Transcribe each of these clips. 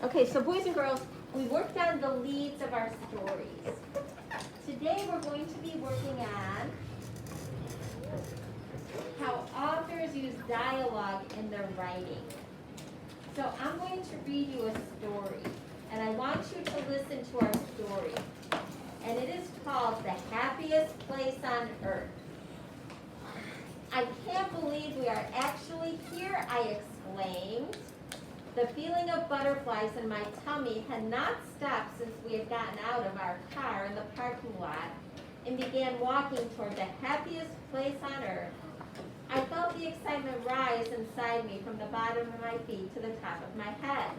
Okay, so boys and girls, we worked on the leads of our stories. Today we're going to be working on how authors use dialogue in their writing. So I'm going to read you a story, and I want you to listen to our story. And it is called The Happiest Place on Earth. I can't believe we are actually here, I exclaimed. The feeling of butterflies in my tummy had not stopped since we had gotten out of our car in the parking lot and began walking toward the happiest place on earth. I felt the excitement rise inside me from the bottom of my feet to the top of my head.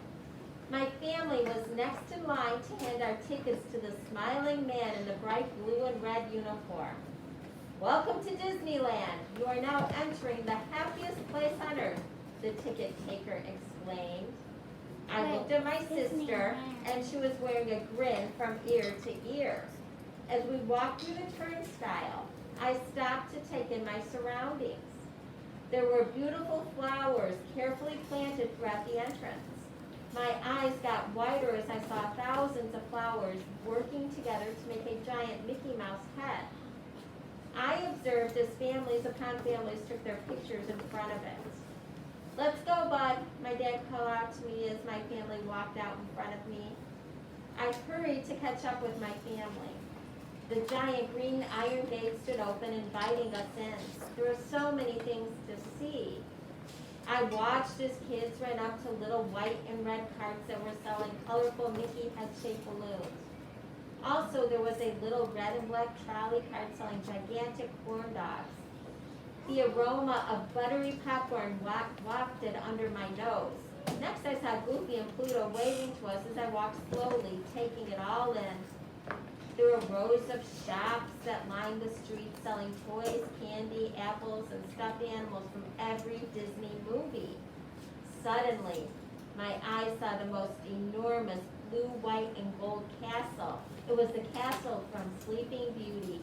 My family was next in line to hand our tickets to the smiling man in the bright blue and red uniform. "Welcome to Disneyland. You are now entering the happiest place on earth," the ticket taker exclaimed. I looked at my sister, and she was wearing a grin from ear to ear. As we walked through the turnstile, I stopped to take in my surroundings. There were beautiful flowers carefully planted throughout the entrance. My eyes got wider as I saw thousands of flowers working together to make a giant Mickey Mouse head. I observed as families upon families took their pictures in front of it. "Let's go, bud," my dad called out to me as my family walked out in front of me. I hurried to catch up with my family. The giant green iron gate stood open, inviting us in. There were so many things to see. I watched as kids ran up to little white and red carts that were selling colorful Mickey head-shaped balloons. Also, there was a little red and black trolley cart selling gigantic corn dogs. The aroma of buttery popcorn wafted under my nose. Next, I saw Goofy and Pluto waving to us as I walked slowly, taking it all in. There were rows of shops that lined the streets selling toys, candy, apples, and stuffed animals from every Disney movie. Suddenly, my eyes saw the most enormous blue, white, and gold castle. It was the castle from Sleeping Beauty.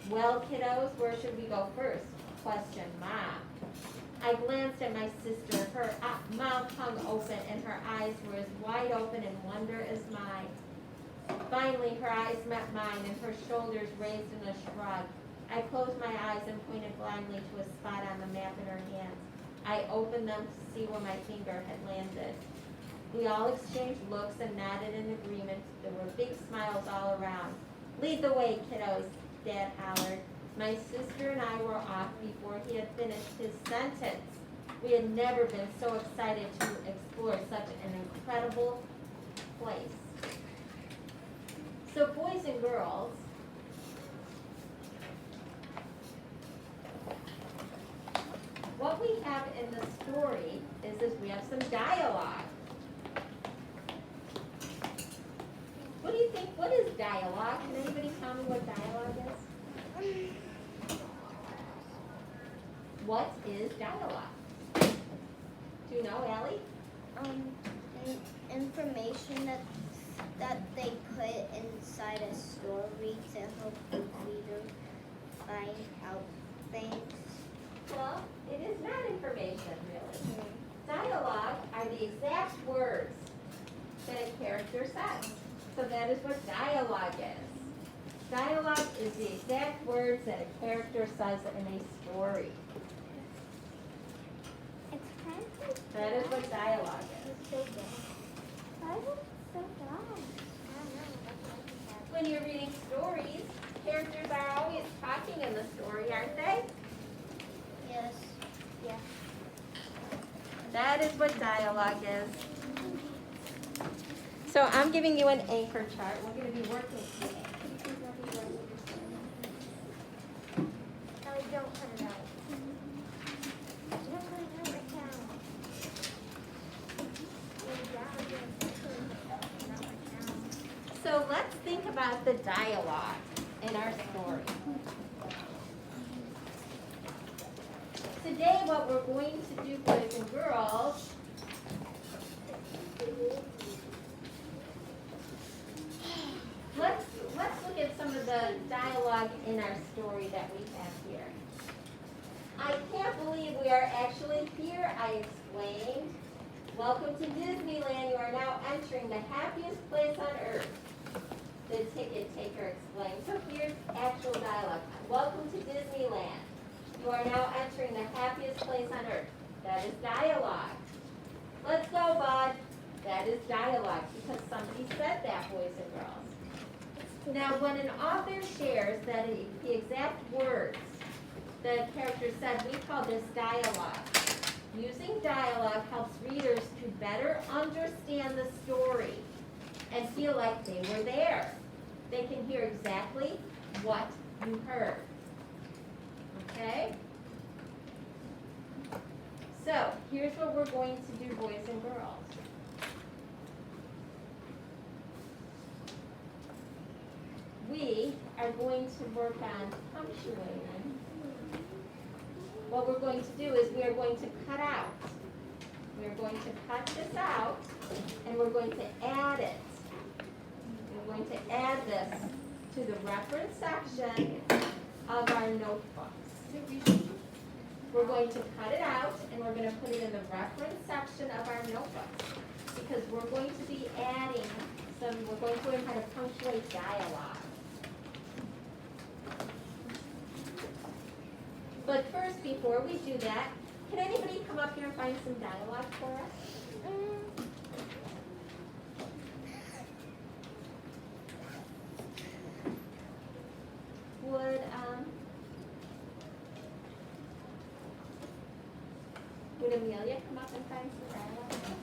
"Well, kiddos, where should we go first?" questioned Mom. I glanced at my sister. Her mouth hung open and her eyes were as wide open in wonder as mine. Finally, her eyes met mine and her shoulders raised in a shrug. I closed my eyes and pointed blindly to a spot on the map in her hands. I opened them to see where my finger had landed. We all exchanged looks and nodded in agreement. There were big smiles all around. "Lead the way, kiddos," Dad hollered. My sister and I were off before he had finished his sentence. We had never been so excited to explore such an incredible place. So boys and girls, what we have in the story is we have some dialogue. What do you think? What is dialogue? Can anybody tell me what dialogue is? What is dialogue? Do you know, Allie? Information that they put inside a story to help the reader find out things. Well, it is not information, really. Dialogue are the exact words that a character says. So that is what dialogue is. Dialogue is the exact words that a character says in a story. It's kind of That is what dialogue is. It's so bad. Why is it so bad? When you're reading stories, characters are always talking in the story, aren't they? Yes. Yeah. That is what dialogue is. So I'm giving you an anchor chart. We're going to be working today. No, don't cut it out. Don't cut it out right now. So let's think about the dialogue in our story. Today what we're going to do, boys and girls, let's look at some of the dialogue in our story that we have here. "I can't believe we are actually here," I exclaimed. "Welcome to Disneyland. You are now entering the happiest place on earth. The ticket taker explained. So here's actual dialogue. Welcome to Disneyland. You are now entering the happiest place on earth. That is dialogue. Let's go, bud. That is dialogue because somebody said that, boys and girls. Now, when an author shares that the exact words the character said, we call this dialogue. Using dialogue helps readers to better understand the story and feel like they were there. They can hear exactly what you heard. Okay? So, here's what we're going to do, boys and girls. We are going to work on punctuating. What we're going to do is we are going to cut out. We are going to cut this out, and we're going to add it. We're going to add this to the reference section of our notebooks. We're going to cut it out, and we're going to put it in the reference section of our notebooks because we're going to be adding we're going to learn how to punctuate dialogue. But first, before we do that, can anybody come up here and find some dialogue for us? Would Amelia come up and find some dialogue for us?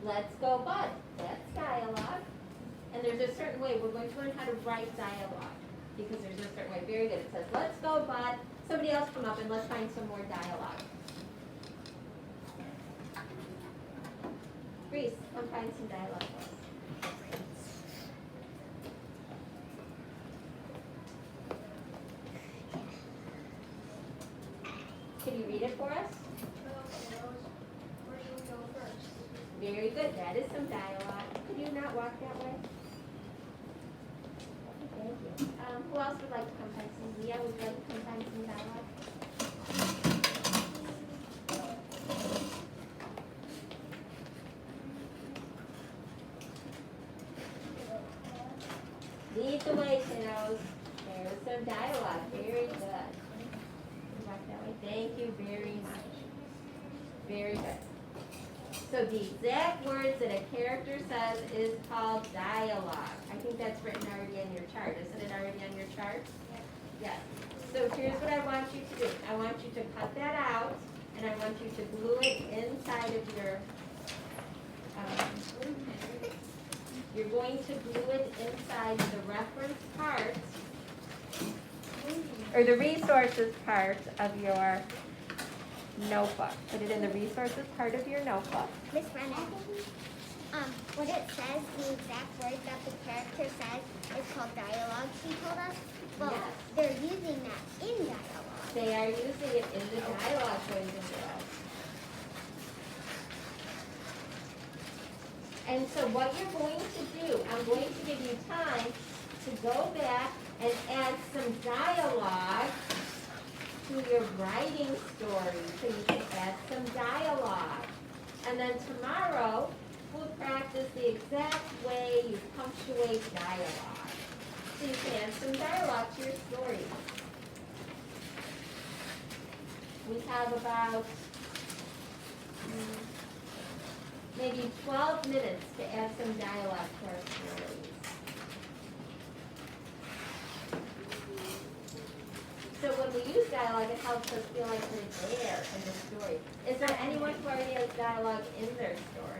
Let's go, bud. That's dialogue. And there's a certain way. We're going to learn how to write dialogue because there's a certain way. Very good. It says, let's go, bud. Somebody else come up and let's find some more dialogue. Reese, come find some dialogue for us. Can you read it for us? Very good. That is some dialogue. Could you not walk that way? Thank you. Who else would like to come find some? Leah, would you like to come find some dialogue? Lead the way, kiddos. There's some dialogue. Very good. Walk that way. Thank you very much. Very good. So the exact words that a character says is called dialogue. I think that's written already on your chart. Isn't it already on your chart? Yes. So here's what I want you to do. I want you to cut that out, and I want you to glue it inside of your, you're going to glue it inside the reference part, or the resources part of your notebook. Put it in the resources part of your notebook. Miss Brennan, what it says, the exact word that the character says is called dialogue, she told us, but Yes. they're using that in dialogue. They are using it in the dialogue, boys and girls. And so what you're going to do, I'm going to give you time to go back and add some dialogue to your writing story. So you can add some dialogue. And then tomorrow, we'll practice the exact way you punctuate dialogue. So you can add some dialogue to your story. We have about maybe 12 minutes to add some dialogue to our stories. So when we use dialogue, it helps us feel like we're there in the story. Is there anyone who already has dialogue in their story?